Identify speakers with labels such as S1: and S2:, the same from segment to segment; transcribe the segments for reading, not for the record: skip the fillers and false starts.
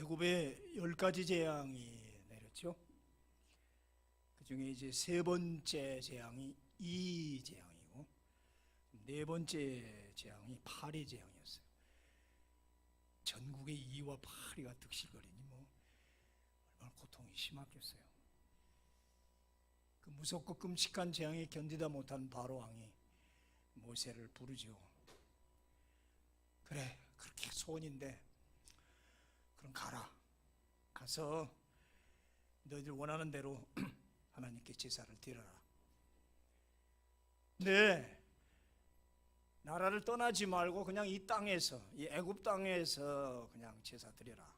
S1: 애굽에 10가지 재앙이 내렸죠. 그 중에 이제 세 번째 재앙이 이 재앙이고, 네 번째 재앙이 파리 재앙이었어요. 전국에 이와 파리가 득실거리니 얼마나 고통이 심했겠어요. 그 무섭고 끔찍한 재앙에 견디다 못한 바로 왕이 모세를 부르죠. 그래, 그렇게 소원인데 그럼 가서 너희들 원하는 대로 하나님께 제사를 드려라. 네, 나라를 떠나지 말고 그냥 이 땅에서, 이 애굽 땅에서 그냥 제사 드려라.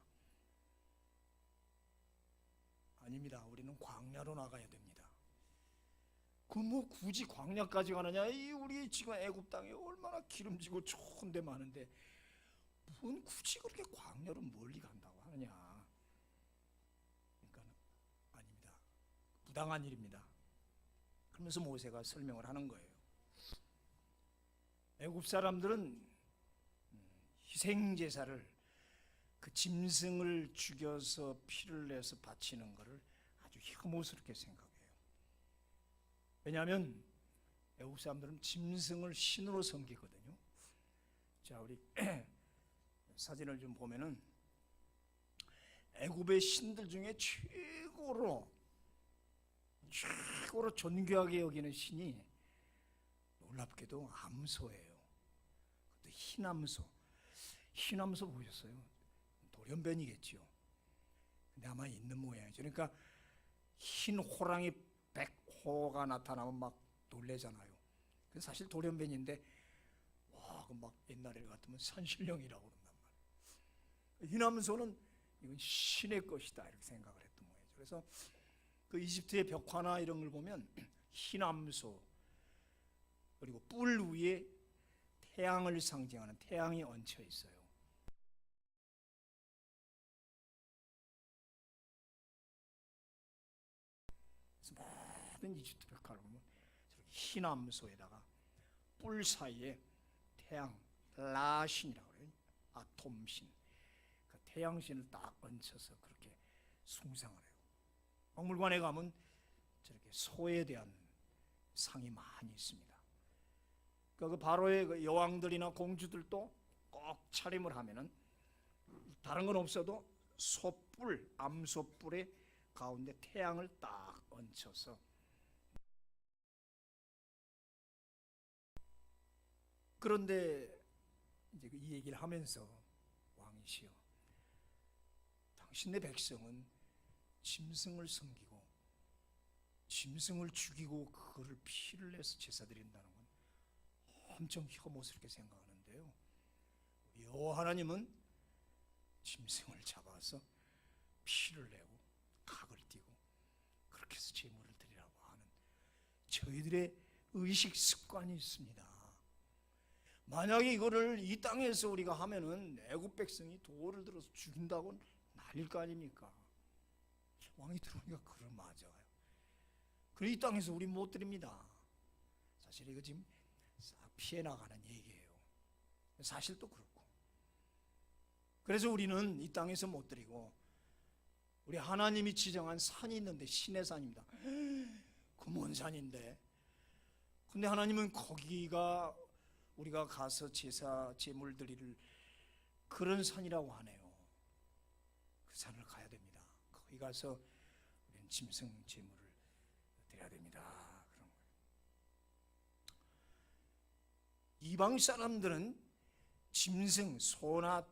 S1: 아닙니다. 우리는 광야로 나가야 됩니다. 그 굳이 광야까지 가느냐? 우리 지금 애굽 땅에 얼마나 기름지고 좋은 데 많은데 뭔 굳이 그렇게 광야로 멀리 간다고 하느냐? 그러니까 아닙니다. 부당한 일입니다. 그러면서 모세가 설명을 하는 거예요. 애굽 사람들은 희생 제사를, 그 짐승을 죽여서 피를 내서 바치는 것을 아주 혐오스럽게 생각해요. 왜냐하면 애굽 사람들은 짐승을 신으로 섬기거든요. 자, 우리 사진을 좀 보면은 애굽의 신들 중에 최고로 존귀하게 여기는 신이 놀랍게도 암소예요. 그것도 흰암소 보셨어요? 돌연변이겠죠. 근데 아마 있는 모양이죠. 그러니까 흰 호랑이 백호가 나타나면 막 놀래잖아요. 그건 사실 돌연변인데, 와, 그 막 옛날에 같으면 산신령이라고 그런단 말이에요. 흰암소는 이건 신의 것이다 이렇게 생각을 했던 모양이죠. 그래서 그 이집트의 벽화나 이런 걸 보면 흰암소, 그리고 뿔 위에 태양을 상징하는 태양이 얹혀 있어요. 그래서 모든 이집트 벽화를 보면 저렇게 흰암소에다가 뿔 사이에 태양, 라신이라고 그래요. 아톰신, 그 태양신을 딱 얹혀서 그렇게 숭상을 해요. 박물관에 가면 저렇게 소에 대한 상이 많이 있습니다. 그 바로의 그 여왕들이나 공주들도 꼭 차림을 하면은 다른 건 없어도 소뿔, 암소뿔의 가운데 태양을 딱 얹혀서. 그런데 이제 이 얘기를 하면서 왕이시여, 당신네 백성은 짐승을 섬기고 짐승을 죽이고 그거를 피를 내서 제사 드린다는 건 엄청 혐오스럽게 생각하는데요, 여호와 하나님은 짐승을 잡아서 피를 내고 각을 띠고 그렇게 해서 제물을 드리라고 하는 저희들의 의식 습관이 있습니다. 만약에 이거를 이 땅에서 우리가 하면은 애굽 백성이 돌을 들어서 죽인다고 난릴 거 아닙니까? 왕이 들어오니까 그걸 맞아요. 그래, 이 땅에서 우리 못 드립니다. 사실 이거 지금 싹 피해 나가는 얘기예요. 사실 또 그렇고. 그래서 우리는 이 땅에서 못 드리고, 우리 하나님이 지정한 산이 있는데, 신의 산입니다. 그 먼 산인데, 근데 하나님은 거기가 우리가 가서 제사 제물 드릴 그런 산이라고 하네요. 그 산을 가야 됩니다. 거기 가서 우리는 짐승 제물을 드려야 됩니다. 그런 거예요. 이방 사람들은 짐승, 소나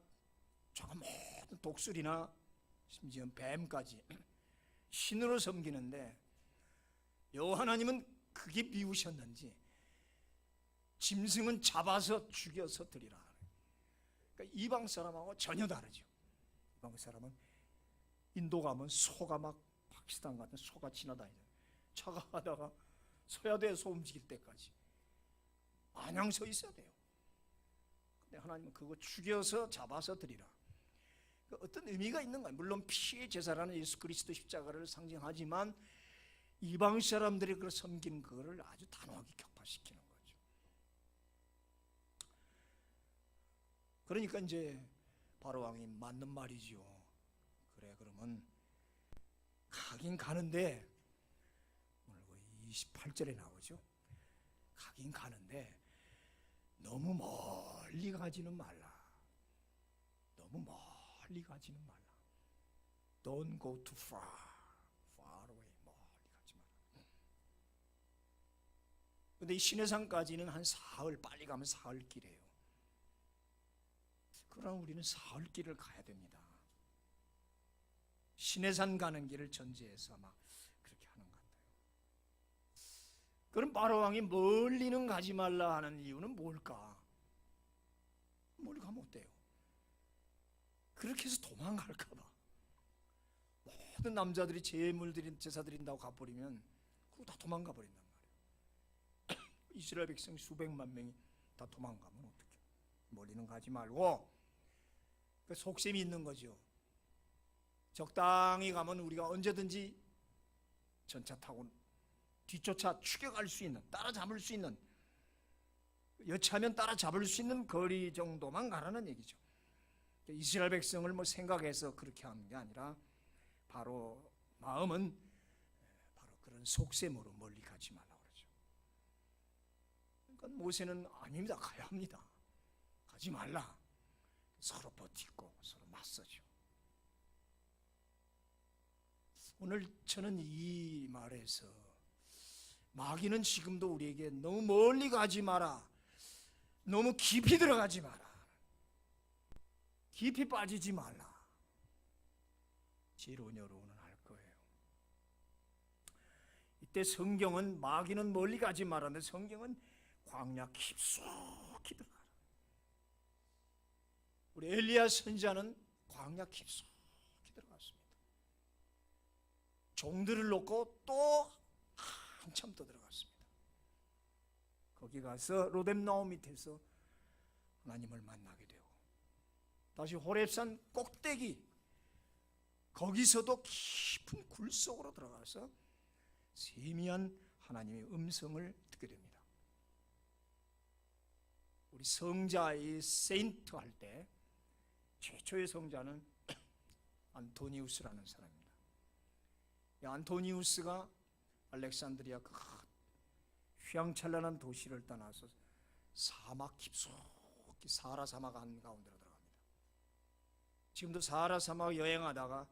S1: 모든 독수리나 심지어 뱀까지 신으로 섬기는데, 여호와 하나님은 그게 미우셨는지 짐승은 잡아서 죽여서 드리라. 그러니까 이방 사람하고 전혀 다르죠. 이방 사람은 인도 가면 소가 막 파키스탄 같은 소가 지나다니잖아요. 차가 가다가 서야 돼, 소 움직일 때까지 마냥 서 있어야 돼요. 근데 하나님은 그거 죽여서 잡아서 드리라. 어떤 의미가 있는 거예요. 물론 피의 제사라는 예수 그리스도 십자가를 상징하지만 이방 사람들이 그걸 섬기는 그거를 아주 단호하게 격파시키는 거죠. 그러니까 이제 바로 왕이 맞는 말이지요. 그래 그러면 가긴 가는데 오늘 28절에 나오죠. 가긴 가는데 너무 멀리 가지는 말라. 너무 멀리 가지는 말라. Don't go too far. Far away. 멀리 가지 마라. 근데 이 시내산까지는 한 사흘, 빨리 가면 사흘 길이에요. 그러나 우리는 사흘 길을 가야 됩니다. 시내산 가는 길을 전제해서 아마 그렇게 하는 것 같아요. 그럼 바로왕이 멀리는 가지 말라 하는 이유는 뭘까? 멀리 가면 어때요? 그렇게 해서 도망갈까 봐. 모든 남자들이 제사 드린다고 가버리면 그거 다 도망가 버린단 말이에요. 이스라엘 백성 수백만 명이 다 도망가면 어떡해? 멀리는 가지 말고 그 속셈이 있는 거죠. 적당히 가면 우리가 언제든지 전차 타고 뒤쫓아 추격할 수 있는, 따라잡을 수 있는, 여차하면 따라잡을 수 있는 거리 정도만 가라는 얘기죠. 이스라엘 백성을 뭐 생각해서 그렇게 하는 게 아니라 바로 마음은 바로 그런 속셈으로 멀리 가지 말라고 그러죠. 그러니까 모세는 아닙니다. 가야 합니다. 가지 말라. 서로 버티고 서로 맞서죠. 오늘 저는 이 말에서 마귀는 지금도 우리에게 너무 멀리 가지 마라, 너무 깊이 들어가지 마라, 깊이 빠지지 말라, 지론여론은 할 거예요. 이때 성경은 마귀는 멀리 가지 말라는데 성경은 광야 깊숙이 들어가라. 우리 엘리야 선지자는 광야 깊숙이 들어갔습니다. 종들을 놓고 또 한참 더 들어갔습니다. 거기 가서 로뎀나무 밑에서 하나님을 만나게 되고 다시 호렙산 꼭대기 거기서도 깊은 굴 속으로 들어가서 세미한 하나님의 음성을 듣게 됩니다. 우리 성자의 세인트 할 때 최초의 성자는 안토니우스라는 사람입니다. 이 안토니우스가 알렉산드리아 그 휘황찬란한 도시를 떠나서 사막 깊숙이 사하라 사막 한가운데로 들어갑니다. 지금도 사하라 사막 여행하다가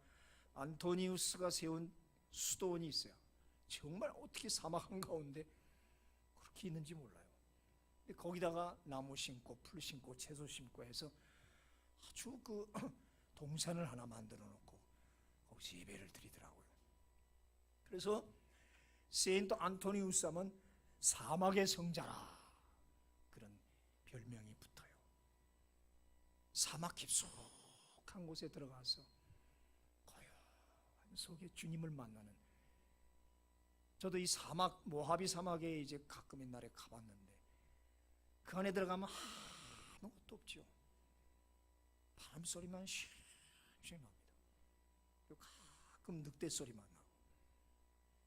S1: 안토니우스가 세운 수도원이 있어요. 정말 어떻게 사막 한가운데 그렇게 있는지 몰라요. 근데 거기다가 나무 심고 풀 심고 채소 심고 해서 아주 그 동산을 하나 만들어 놓고 거기서 예배를 드리더라고요. 그래서 세인트 안토니우스 하면 사막의 성자라 그런 별명이 붙어요. 사막 깊숙한 곳에 들어가서 고요한 속에 주님을 만나는, 저도 이 사막 모하비 사막에 이제 가끔 옛날에 가봤는데 그 안에 들어가면 아무것도 없죠. 바람 소리만 쉥쉥 납니다. 그리고 가끔 늑대 소리만 나고.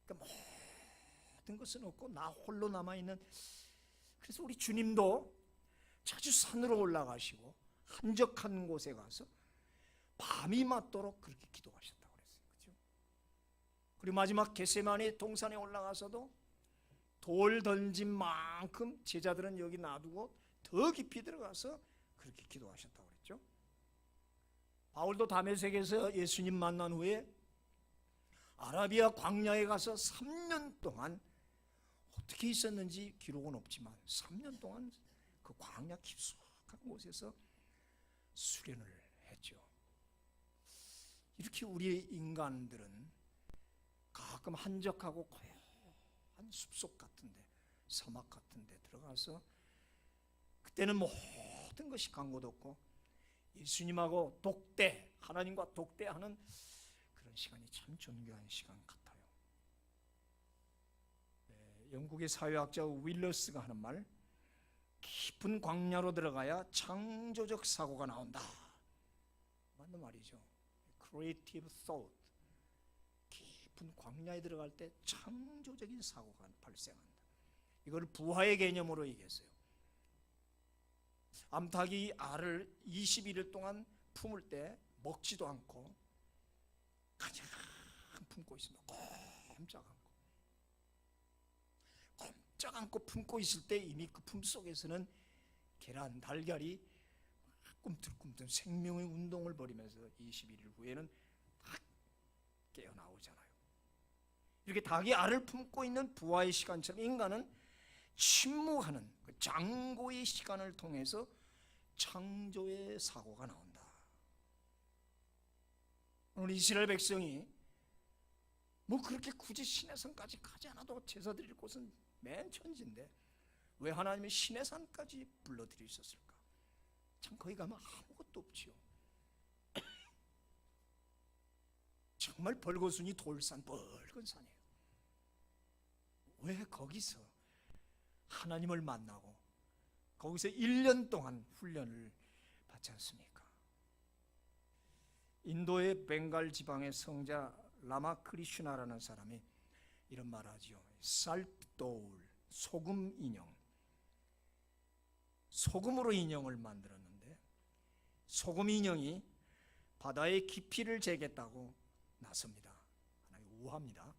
S1: 그러니까 모든 것은 없고 나 홀로 남아있는. 그래서 우리 주님도 자주 산으로 올라가시고 한적한 곳에 가서 밤이 맞도록 그렇게 기도하셨다고 그랬어요. 그렇죠? 그리고 마지막 겟세마네 동산에 올라가서도 돌 던진 만큼 제자들은 여기 놔두고 더 깊이 들어가서 그렇게 기도하셨다고 그랬죠. 바울도 다메섹에서 예수님 만난 후에 아라비아 광야에 가서 3년 동안 어떻게 있었는지 기록은 없지만 3년 동안 그 광야 깊숙한 곳에서 수련을 했죠. 이렇게 우리 인간들은 가끔 한적하고 고요한 숲속 같은데, 사막 같은데 들어가서 그때는 모든 것이 광고도 없고 예수님하고 독대, 하나님과 독대하는 그런 시간이 참 존귀한 시간 같아요. 영국의 사회학자 윌러스가 하는 말, 깊은 광야로 들어가야 창조적 사고가 나온다. 맞는 말이죠. Creative thought. 깊은 광야에 들어갈 때 창조적인 사고가 발생한다. 이걸 부화의 개념으로 얘기했어요. 암탉이 알을 21일 동안 품을 때 먹지도 않고 그냥 품고 있습니다. 꼼짝 않고 품고 있을 때 이미 그 품 속에서는 계란, 달걀이 꿈틀꿈틀 생명의 운동을 벌이면서 21일 후에는 딱 깨어나오잖아요. 이렇게 닭이 알을 품고 있는 부화의 시간처럼 인간은 침묵하는 그 장고의 시간을 통해서 창조의 사고가 나온다. 오늘 이스라엘 백성이 뭐 그렇게 굳이 시내산까지 가지 않아도 제사 드릴 곳은 맨 천지인데 왜 하나님이 시내산까지 불러들이셨을까? 참 거기 가면 아무것도 없지요. 정말 벌거순이 돌산, 뻘건 산이에요. 왜 거기서 하나님을 만나고 거기서 1년 동안 훈련을 받지 않습니까? 인도의 벵갈 지방의 성자 라마크리슈나라는 사람이 이런 말을 하지요. 살트도울, 소금 인형. 소금으로 인형을 만들었는데 소금 인형이 바다의 깊이를 재겠다고 나섭니다. 하나님 우합니다.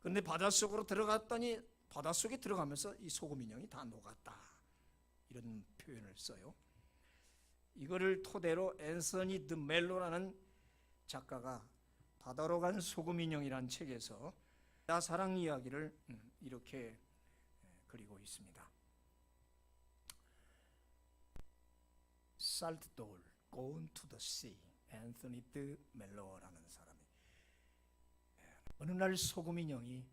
S1: 그런데 바닷속으로 들어갔더니 바닷속에 들어가면서 이 소금 인형이 다 녹았다. 이런 표현을 써요. 이거를 토대로 앤서니 드 멜로라는 작가가 바다로 간 소금 인형이라는 책에서 사랑 이야기를 이렇게 그리고 있습니다. Salt Doll, Gone to the Sea, 앤서니 드 멜로라는 사람이 어느 날 소금 인형이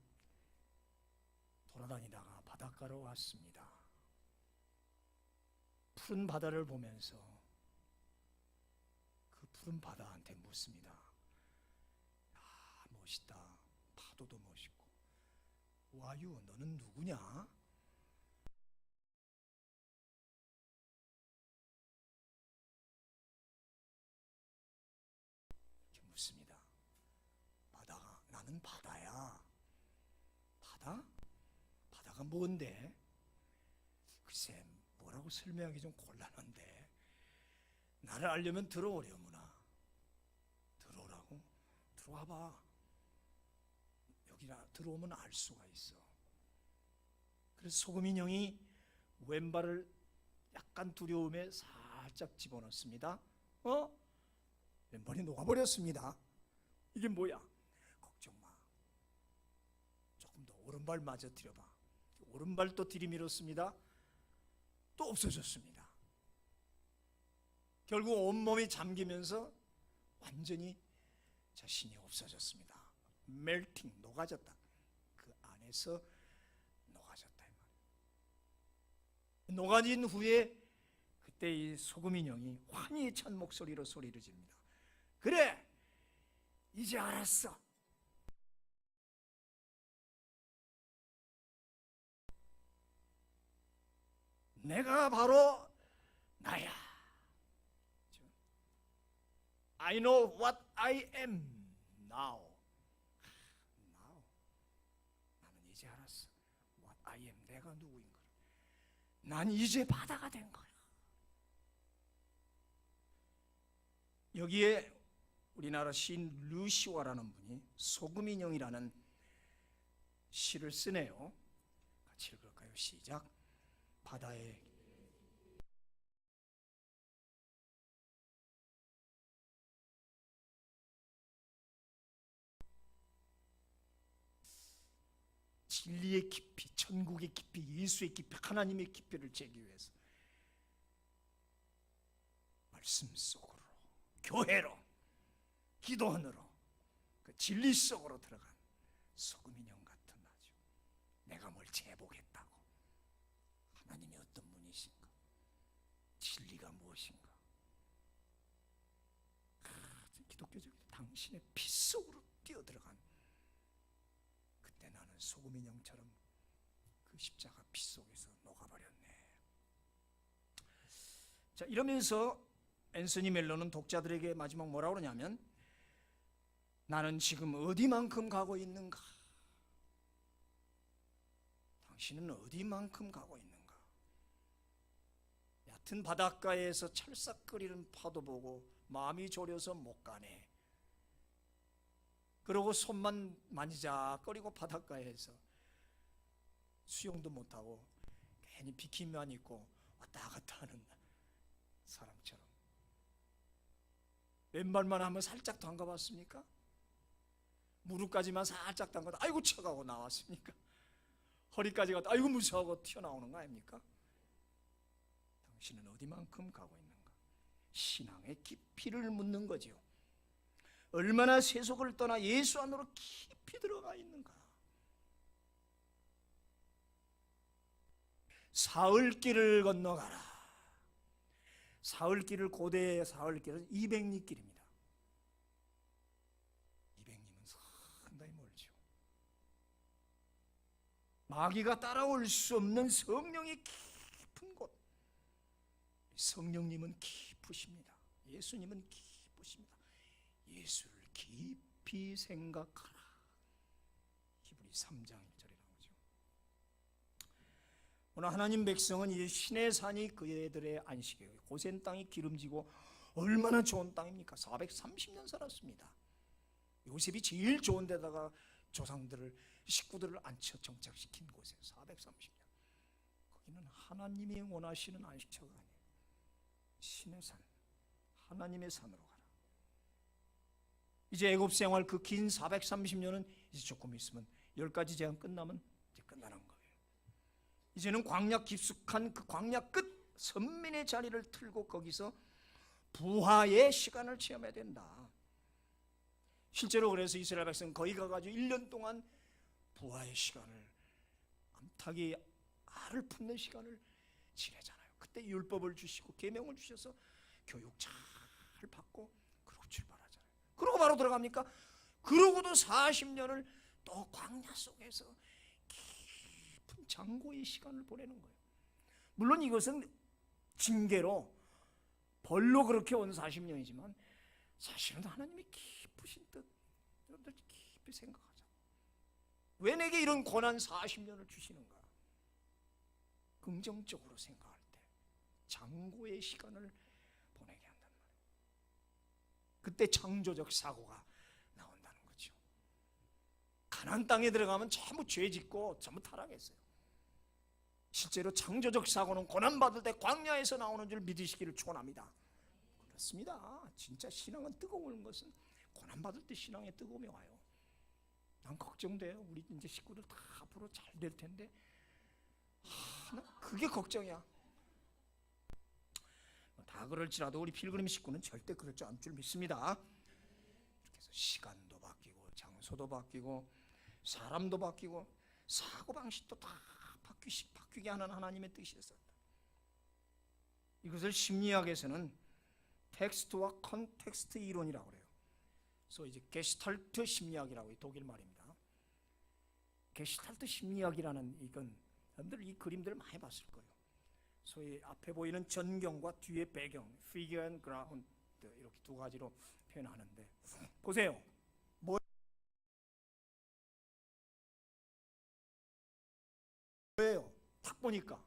S1: 돌아다니다가 바닷가로 왔습니다. 푸른 바다를 보면서 그 푸른 바다한테 묻습니다. 아, 멋있다. 파도도 멋있고. 와유, 너는 누구냐? 이렇게 묻습니다. 바다가, 나는 바다야. 바다? 바다가 뭔데? 글쎄, 뭐라고 설명하기 좀 곤란한데 나를 알려면 들어오려무나. 들어오라고? 들어와봐. 여기라 들어오면 알 수가 있어. 그래서 소금 인형이 왼발을 약간 두려움에 살짝 집어넣습니다. 왼발이 녹아버렸습니다. 이게 뭐야? 걱정 마. 조금 더 오른발 마저 들여봐. 오른발 또 들이밀었습니다. 또 없어졌습니다. 결국 온몸이 잠기면서 완전히 자신이 없어졌습니다. 멜팅, 녹아졌다. 그 안에서 녹아졌다. 녹아진 후에 그때 이 소금 인형이 환희에 찬 목소리로 소리를 지릅니다. 그래, 이제 알았어. 내가 바로 나야. I know what I am now. Now. 나는 이제 알았어. What I am. 내가 누구인 걸. 난 이제 바다가 된 거야. 여기에 우리나라 시인 류시화라는 분이 소금 인형이라는 시를 쓰네요. 같이 읽을까요? 시작. 바다에 진리의 깊이, 천국의 깊이, 예수의 깊이, 하나님의 깊이를 재기 위해서 말씀 속으로, 교회로, 기도 안으로, 그 진리 속으로 들어간 소금 인형 같은 나죠. 내가 뭘 재보겠다고. 하나님이 어떤 분이신가? 진리가 무엇인가? 기독교적 당신의 피 속으로 뛰어들어간 그때 나는 소금 인형처럼 그 십자가 피 속에서 녹아버렸네. 자, 이러면서 앤서니 멜로는 독자들에게 마지막 뭐라고 그러냐면 나는 지금 어디만큼 가고 있는가? 당신은 어디만큼 가고 있는가? 얕은 바닷가에서 찰싹거리는 파도 보고 마음이 졸여서 못 가네. 그러고 손만 만지작거리고 바닷가에서 수영도 못하고 괜히 비키니만 입고 왔다 갔다 하는 사람처럼. 왼발만 한번 살짝 담가봤습니까? 무릎까지만 살짝 담가도 아이고 차가워 나왔습니까? 허리까지 가도 아이고 무서워하고 튀어나오는 거 아닙니까? 당신은 어디만큼 가고 있는가? 신앙의 깊이를 묻는 거죠. 얼마나 세속을 떠나 예수 안으로 깊이 들어가 있는가? 사흘길을 건너가라. 사흘길을, 고대의 사흘길은 200리 길입니다. 200리면 상당히 멀죠. 마귀가 따라올 수 없는 성령의 깊은 곳. 성령님은 깊으십니다. 예수님은 깊으십니다. 예수를 깊이 생각하라. 히브리 3장 1절에 나오죠. 오늘 하나님 백성은 이 신의 산이 그들의 안식이에요. 고센 땅이 기름지고 얼마나 좋은 땅입니까? 430년 살았습니다. 요셉이 제일 좋은 데다가 조상들을, 식구들을 앉혀 정착시킨 곳에 430년. 거기는 하나님이 원하시는 안식처가 아니에요. 신의 산, 하나님의 산으로 가라. 이제 애굽 생활 그 긴 430년은 이제 조금 있으면 10가지 재앙 끝나면 이제 끝나는 거예요. 이제는 광야 깊숙한 그 광야 끝 선민의 자리를 틀고 거기서 부하의 시간을 체험해야 된다. 실제로 그래서 이스라엘 백성은 거기 가가지고 1년 동안 부하의 시간을, 암탉이 알을 품는 시간을 지내잖아요. 그때 율법을 주시고 계명을 주셔서 교육 잘 받고 그러고 출발하잖아요. 그러고 바로 들어갑니까? 그러고도 40년을 또 광야 속에서 깊은 장고의 시간을 보내는 거예요. 물론 이것은 징계로, 벌로 그렇게 온 40년이지만 사실은 하나님이 깊으신 뜻, 여러분들 깊이 생각하자. 왜 내게 이런 고난 40년을 주시는가? 긍정적으로 생각할 때 장고의 시간을 보내게 한단 말이에요. 그때 창조적 사고가 나온다는 거죠. 가나안 땅에 들어가면 전부 죄 짓고 전부 타락했어요. 실제로 창조적 사고는 고난받을 때 광야에서 나오는 줄 믿으시기를 축원합니다. 그렇습니다. 진짜 신앙은 뜨거운 것은 고난받을 때 신앙의 뜨거움이 와요. 난 걱정돼요. 우리 이제 식구들 다 앞으로 잘 될 텐데 난 그게 걱정이야. 다 그럴지라도 우리 필그림 식구는 절대 그럴 줄 안 줄 믿습니다. 이렇게 해서 시간도 바뀌고 장소도 바뀌고 사람도 바뀌고 사고방식도 다 바뀌게 하는 하나님의 뜻이었습니다. 이것을 심리학에서는 텍스트와 컨텍스트 이론이라고 그래요. 그래서 이제 게슈탈트 심리학이라고, 독일 말입니다. 게슈탈트 심리학이라는 이건 여러분들 이 그림들을 많이 봤을 거예요. 소위 앞에 보이는 전경과 뒤에 배경, figure and ground, 이렇게 두 가지로 표현하는데, 보세요. 뭐예요? 딱 보니까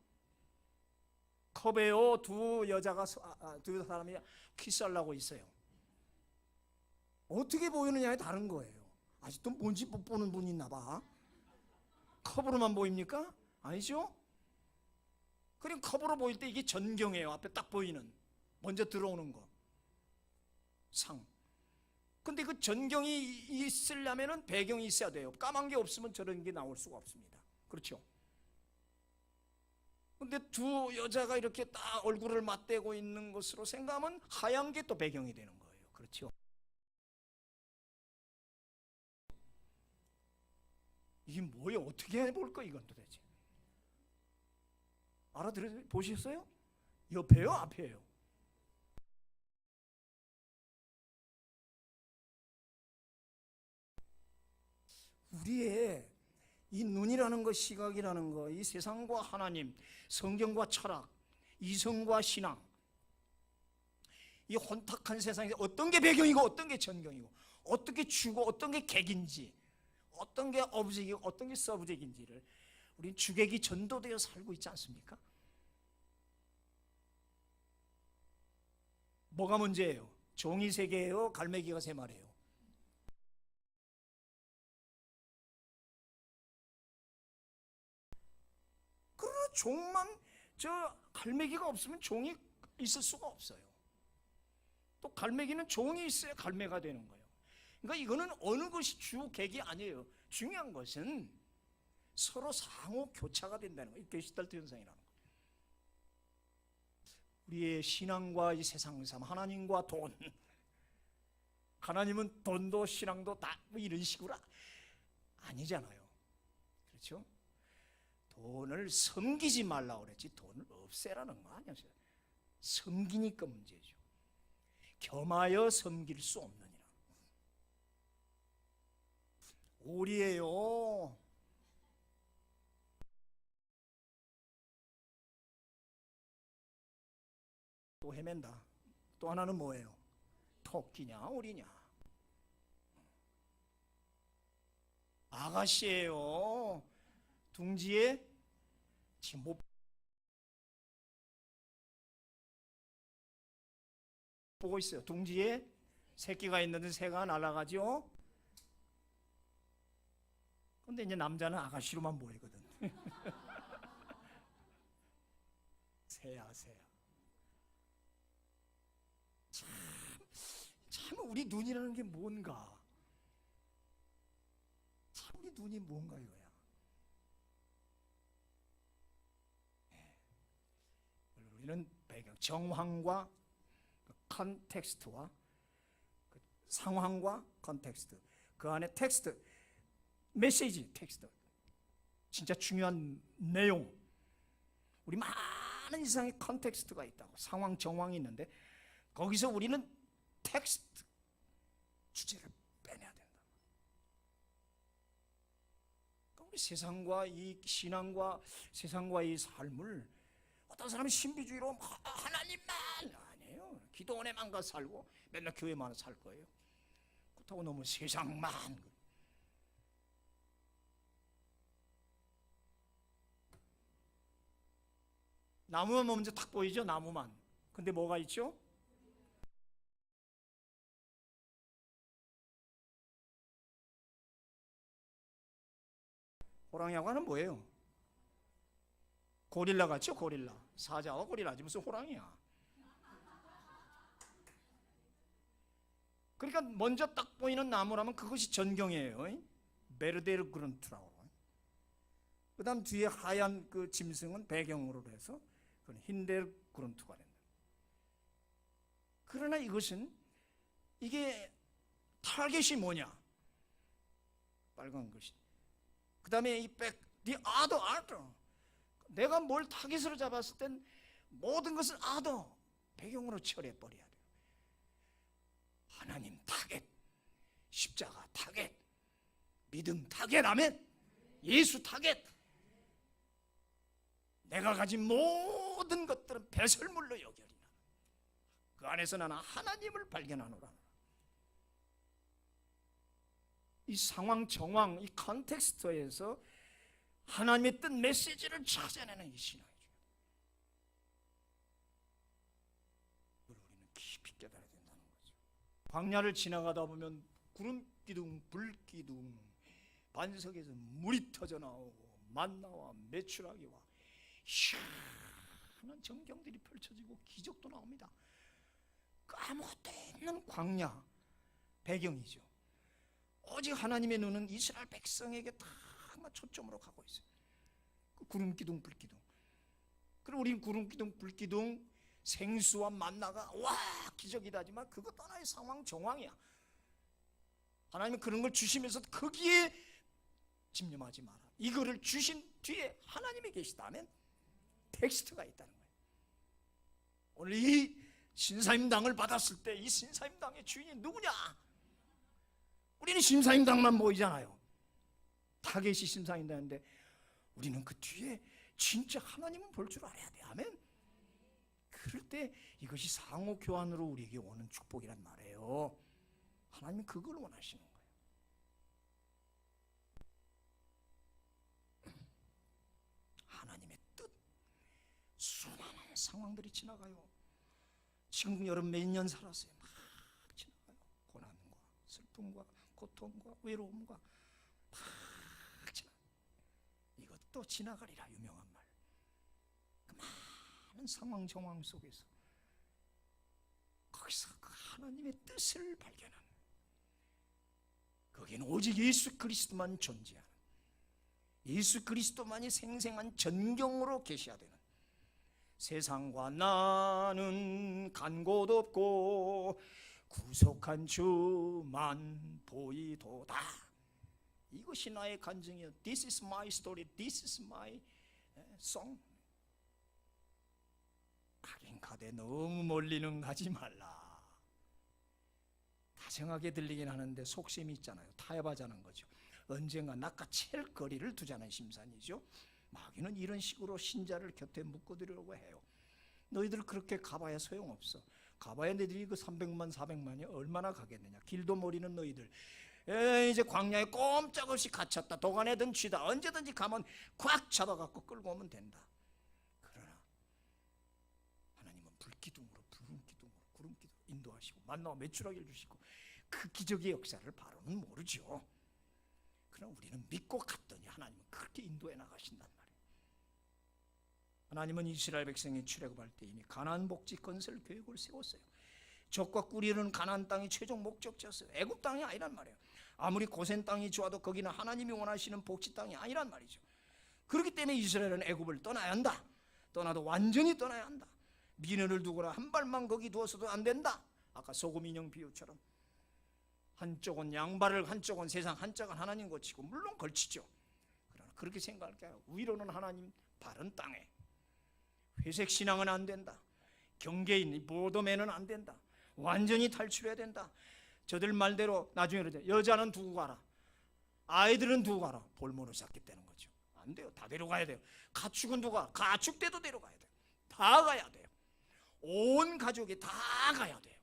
S1: 컵에요. 두 사람이 키스하려고 있어요. 어떻게 보이느냐에 다른 거예요. 아직도 뭔지 못 보는 분이 있나 봐. 컵으로만 보입니까? 아니죠? 그럼 컵으로 보일 때 이게 전경이에요. 앞에 딱 보이는, 먼저 들어오는 거, 상. 근데 그 전경이 있으려면 배경이 있어야 돼요. 까만 게 없으면 저런 게 나올 수가 없습니다. 그렇죠? 근데 두 여자가 이렇게 딱 얼굴을 맞대고 있는 것으로 생각하면 하얀 게 또 배경이 되는 거예요. 그렇죠? 이게 뭐예요? 어떻게 해볼까 이건 도대체? 보셨어요? 옆에요? 앞에요? 우리의 이 눈이라는 것, 시각이라는 것, 이 세상과 하나님, 성경과 철학, 이성과 신앙, 이 혼탁한 세상에서 어떤 게 배경이고 어떤 게 전경이고, 어떻게 주고 어떤 게 객인지, 어떤 게 오브젝이고 어떤 게 서브젝인지를 우리는 주객이 전도되어 살고 있지 않습니까? 뭐가 문제예요? 종이 세 개예요? 갈매기가 세 마리예요? 종만 갈매기가 없으면 종이 있을 수가 없어요. 또 갈매기는 종이 있어야 갈매가 되는 거예요. 그러니까 이거는 어느 것이 주객이 아니에요. 중요한 것은 서로 상호 교차가 된다는 거예요. 게슈탈트 현상이라는 거예요. 우리의 신앙과 이 세상 삶, 하나님과 돈, 하나님은 돈도 신앙도 다 이런 식으로 아니잖아요. 그렇죠? 돈을 섬기지 말라고 그랬지 돈을 없애라는 거 아니었어요. 섬기니까 문제죠. 겸하여 섬길 수 없느니라. 오리예요. 또 헤맨다. 또 하나는 뭐예요? 토끼냐 오리냐. 아가씨예요. 둥지에 지금 못 보고 있어요. 둥지에 새끼가 있는데 새가 날아가죠. 근데 이제 남자는 아가씨로만 보이거든. 새야. 참 우리 눈이라는 게 뭔가. 참 우리 눈이 뭔가 이거야. 우리는 배경, 정황과 컨텍스트와 상황과 컨텍스트, 그 안에 텍스트, 메시지 텍스트, 진짜 중요한 내용, 우리 많은 이상의 컨텍스트가 있다고. 상황, 정황이 있는데 거기서 우리는 텍스트, 주제를 빼내야 된다. 그러니까 우리 세상과 이 신앙과 세상과 이 삶을 어떤 사람은 신비주의로 하나님만 아니에요. 기도원에만 가서 살고 맨날 교회만 살 거예요. 그렇다고 너무 세상만. 나무만 먼저 탁 보이죠? 나무만. 근데 뭐가 있죠? 호랑이하고 하는 뭐예요? 고릴라 같죠? 고릴라. 사자와 고릴라지 무슨 호랑이야. 그러니까 먼저 딱 보이는 나무라면 그것이 전경이에요. 베르데르 그룬트라고. 그 다음 뒤에 하얀 그 짐승은 배경으로 해서 그건 힌데르 그룬트가 된다. 그러나 이것은 이게 타겟이 뭐냐? 빨간 것이. 그 다음에 이 the other. 내가 뭘 타겟으로 잡았을 땐 모든 것을 other 배경으로 처리해버려야 돼요. 하나님 타겟, 십자가 타겟, 믿음 타겟, 아멘. 예수 타겟. 내가 가진 모든 것들은 배설물로 여겨리나 그 안에서 나는 하나님을 발견하노라. 이 상황, 정황, 이 컨텍스트에서 하나님의 뜻, 메시지를 찾아내는 이 신앙이죠. 우리는 깊이 깨달아야 된다는 거죠. 광야를 지나가다 보면 구름 기둥, 불 기둥, 반석에서 물이 터져 나오고 만나와 메추라기와 희한한 전경들이 펼쳐지고 기적도 나옵니다. 아무것도 없는 광야 배경이죠. 오직 하나님의 눈은 이스라엘 백성에게 다 초점으로 가고 있어요. 그 구름 기둥, 불 기둥. 그리고 우리는 구름 기둥, 불 기둥, 생수와 만나가 와 기적이다 하지만 그것 하나의 상황, 정황이야. 하나님은 그런 걸 주시면서 거기에 집념하지 마라. 이거를 주신 뒤에 하나님이 계시다면 텍스트가 있다는 거예요. 오늘 이 신사임당을 받았을 때 이 신사임당의 주인이 누구냐? 우리는 신사임당만 보이잖아요. 타겟이 신사임당인데 우리는 그 뒤에 진짜 하나님은 볼 줄 알아야 돼. 아멘. 그럴 때 이것이 상호 교환으로 우리에게 오는 축복이란 말이에요. 하나님은 그걸 원하시는 거예요. 하나님의 뜻. 수많은 상황들이 지나가요. 지금 여러분 몇 년 살았어요. 막 지나가요. 고난과 슬픔과 고통과 외로움과 막 지나. 이것도 지나가리라. 유명한 말. 많은 상황 정황 속에서 거기서 그 하나님의 뜻을 발견하는, 거기는 오직 예수 그리스도만 존재하는, 예수 그리스도만이 생생한 전경으로 계셔야 되는, 세상과 나는 간 곳 없고 구속한 주만 보이도다. 이것이 나의 간증이요. This is my story. This is my song. 가긴 가되 너무 멀리는 가지 말라. 다정하게 들리긴 하는데 속셈이 있잖아요. 타협하자는 거죠. 언젠가 낚아챌 거리를 두자는 심산이죠. 마귀는 이런 식으로 신자를 곁에 묶어두려고 해요. 너희들 그렇게 가봐야 소용없어. 가봐야 너희들이 그 300만 400만이 얼마나 가겠느냐. 길도 모르는 너희들, 이제 광야에 꼼짝없이 갇혔다. 도간에든 쥐다. 언제든지 가면 꽉 잡아갖고 끌고 오면 된다. 그러나 하나님은 불기둥으로, 구름기둥으로 인도하시고 만나와 메추라기를 주시고 그 기적의 역사를 바로는 모르죠. 그러나 우리는 믿고 갔더니 하나님은 그렇게 인도해 나가신단 말이에요. 하나님은 이스라엘 백성이 출애굽할 때 이미 가나안 복지 건설 계획을 세웠어요. 적과 꿀이는 가나안 땅이 최종 목적지였어요. 애굽 땅이 아니란 말이에요. 아무리 고센 땅이 좋아도 거기는 하나님이 원하시는 복지 땅이 아니란 말이죠. 그렇기 때문에 이스라엘은 애굽을 떠나야 한다. 떠나도 완전히 떠나야 한다. 미련을 두거나 한 발만 거기 두어서도 안 된다. 아까 소금 인형 비유처럼 한쪽은 양발을, 한쪽은 세상, 한쪽은 하나님 고치고, 물론 걸치죠. 그러나 그렇게 생각할까요? 위로는 하나님, 바른 땅에. 회색 신앙은 안 된다. 경계인 보도매는 안 된다. 완전히 탈출해야 된다. 저들 말대로 나중에 그러죠. 여자는 두고 가라, 아이들은 두고 가라. 볼모로 잡겠다는 거죠. 안 돼요. 다 데려가야 돼요. 가축은 두고 가라. 가축 때도 데려가야 돼요. 다 가야 돼요. 온 가족이 다 가야 돼요.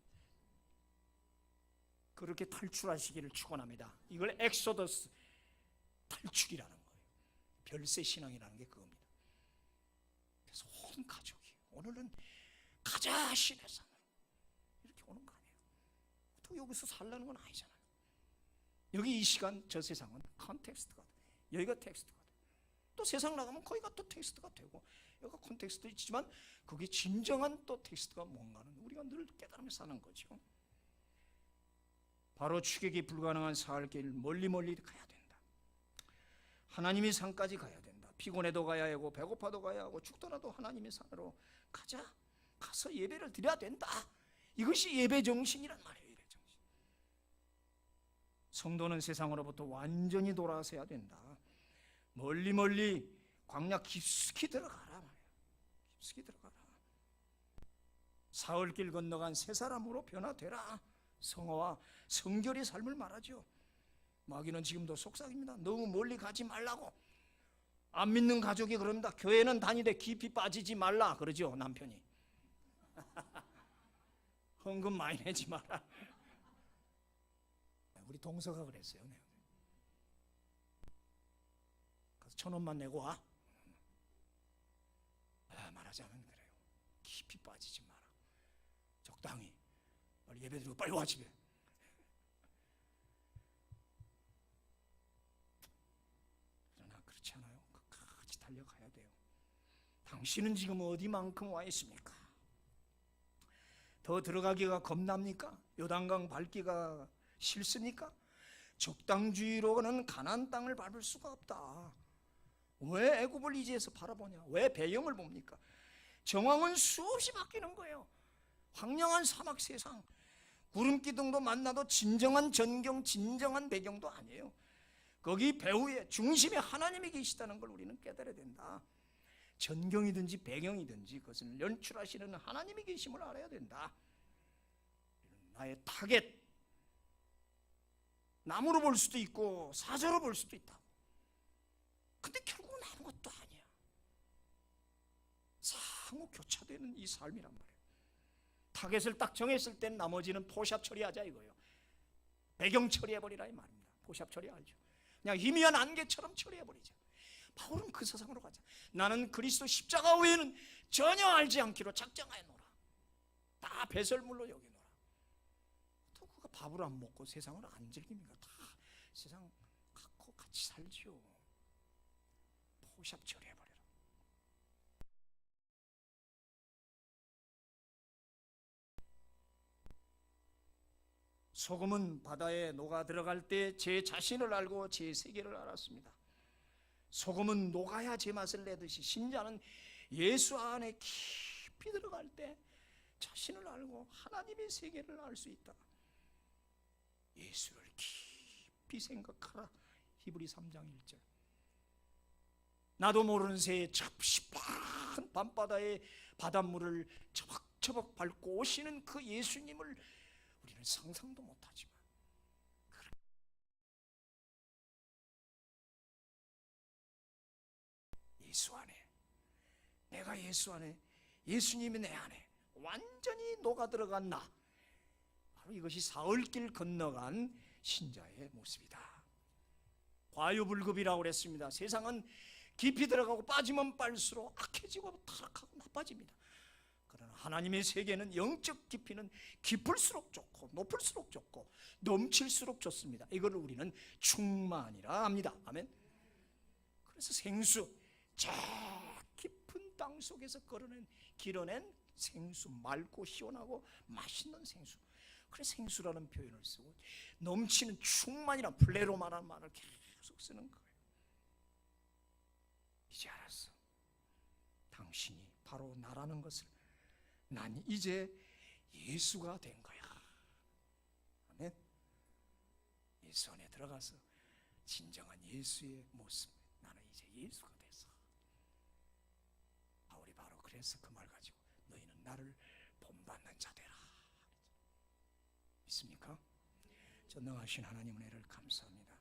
S1: 그렇게 탈출하시기를 축원합니다. 이걸 엑소더스, 탈출이라는 거예요. 별세 신앙이라는 게 그겁니다. 그래서 온 가족이 오늘은 가자 신의 산으로 이렇게 오는 거 아니에요. 또 여기서 살라는 건 아니잖아요. 여기 이 시간 저 세상은 컨텍스트가 돼. 여기가 텍스트가 돼. 또 세상 나가면 거기가 또 텍스트가 되고, 여기가 컨텍스트 있지만 그게 진정한 또 텍스트가 뭔가는 우리가 늘 깨달으며 사는 거죠. 바로 추격이 불가능한 사흘길 멀리 가야 된다. 하나님의 산까지 가야 된다. 피곤해도 가야 하고 배고파도 가야 하고 죽더라도 하나님의 산으로 가자. 가서 예배를 드려야 된다. 이것이 예배 정신이란 말이에요. 예배 정신. 성도는 세상으로부터 완전히 돌아서야 된다. 멀리 광야 깊숙이 들어가라 말이에요. 깊숙이 들어가라. 사흘길 건너간 새 사람으로 변화되라. 성화와 성결의 삶을 말하죠. 마귀는 지금도 속삭입니다. 너무 멀리 가지 말라고. 안 믿는 가족이 그런다. 교회는 다니되 깊이 빠지지 말라 그러죠. 남편이. 헌금 많이 내지 마라. 우리 동서가 그랬어요. 가서 1,000원만 내고 와. 말하자면 그래요. 깊이 빠지지 마라. 적당히 빨리 예배드리고 빨리 와 집에. 그러나 그렇지 않아요. 끝까지 달려가야 돼요. 당신은 지금 어디만큼 와 있습니까? 더 들어가기가 겁납니까? 요단강 밟기가 싫습니까? 적당주의로는 가나안 땅을 밟을 수가 없다. 왜 애굽을 이제서 바라보냐? 왜 배경을 봅니까? 정황은 수없이 바뀌는 거예요. 황량한 사막 세상, 구름기둥도 만나도 진정한 전경, 진정한 배경도 아니에요. 거기 배후에 중심에 하나님이 계시다는 걸 우리는 깨달아야 된다. 전경이든지 배경이든지 그것을 연출하시는 하나님이 계심을 알아야 된다. 나의 타겟, 나무로 볼 수도 있고 사자로 볼 수도 있다. 근데 결국은 아무것도 아니야. 상호 교차되는 이 삶이란 말이에요. 타겟을 딱 정했을 땐 나머지는 포샵 처리하자 이거예요. 배경 처리해버리라 이 말입니다. 포샵 처리 알죠? 그냥 희미한 안개처럼 처리해버리자. 바울은 그 세상으로 가자. 나는 그리스도 십자가 외에는 전혀 알지 않기로 작정하여 노라. 다 배설물로 여기노라. 또 그가 밥을 안 먹고 세상을 안 즐깁니까? 다 세상 갖고 같이 살지요. 포샵 처리해버려. 소금은 바다에 녹아 들어갈 때 제 자신을 알고 제 세계를 알았습니다. 소금은 녹아야 제맛을 내듯이 신자는 예수 안에 깊이 들어갈 때 자신을 알고 하나님의 세계를 알 수 있다. 예수를 깊이 생각하라. 히브리 3장 1절. 나도 모르는 새에 첩시파한 밤바다의 바닷물을 처벅처벅 밟고 오시는 그 예수님을 우리는 상상도 못하지만 예수 안에, 내가 예수 안에, 예수님이 내 안에 완전히 녹아들어간 나, 바로 이것이 사흘길 건너간 신자의 모습이다. 과유불급이라고 그랬습니다. 세상은 깊이 들어가고 빠지면 빠질수록 악해지고 타락하고 나빠집니다. 그러나 하나님의 세계는 영적 깊이는 깊을수록 좋고 높을수록 좋고 넘칠수록 좋습니다. 이걸 우리는 충만이라 합니다. 아멘. 그래서 생수, 저 깊은 땅 속에서 길어낸 생수, 맑고 시원하고 맛있는 생수. 그래서 생수라는 표현을 쓰고 넘치는 충만이란 플레로마라는 말을 계속 쓰는 거예요. 이제 알았어. 당신이 바로 나라는 것을. 난 이제 예수가 된 거야. 아멘. 예수 안에 들어가서 진정한 예수의 모습. 나는 이제 예수가 됐어. 바울이 바로 그래서 그 말 가지고 너희는 나를 본받는 자 되라. 믿습니까? 전능하신 하나님 은혜를 감사합니다.